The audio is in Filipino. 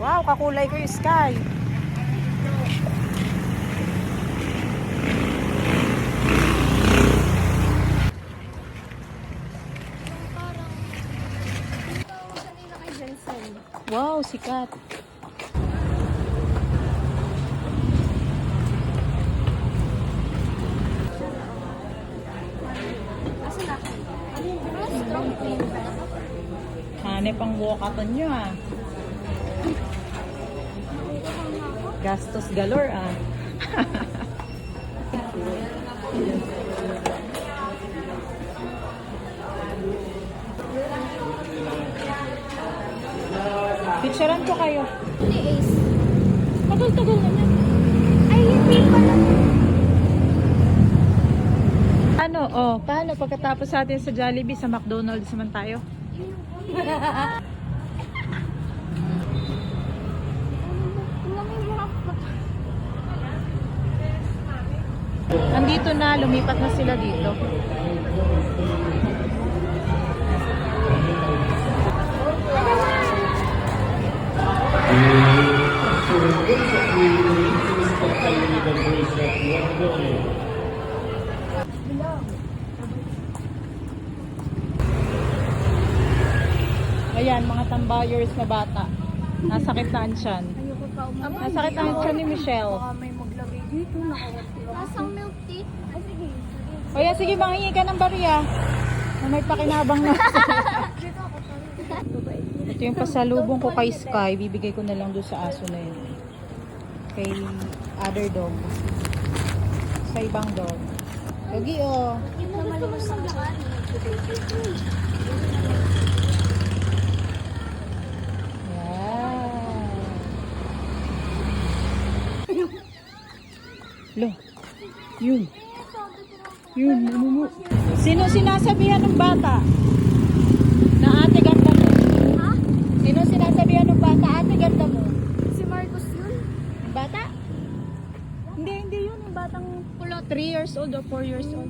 Wow, kakulay ko yung sky. Wow, sikat. Hanep ang buwakatan nyo ah. Gastos galore ah. Picturean ko kayo. Ni Ace. Tagal-tagal naman. Ay, hindi pala. Ano, oh, paano pagkatapos natin sa Jollibee, sa McDonald's naman tayo? Andito na, lumipat na sila dito. Ayan, mga tambayers na bata. Nasakit na ang tiyan. Ayoko pa umama. Nasakit na ang tiyan ni Michelle. Baka may maglagay dito. Nasang milk tea? Ay, sige. O yan, sige, manghingi ka ng barya. Na may pakinabang na. Dito ako. Ito yung pasalubong ko kay Sky. Bibigay ko na lang doon sa aso na yun. Kay other dog. Sa ibang dog. Yogi, oh. Yung gusto mo sa lakan. Yan. Lo. Yun. Yun, mo. Sino sinasabihan ng bata? Na ate ganda mo? Ha? Sino sinasabihan ng bata? Ate ganda mo? Si Marcos yun? Yung bata? Hindi yun. Yung batang 3 years old or 4 years old.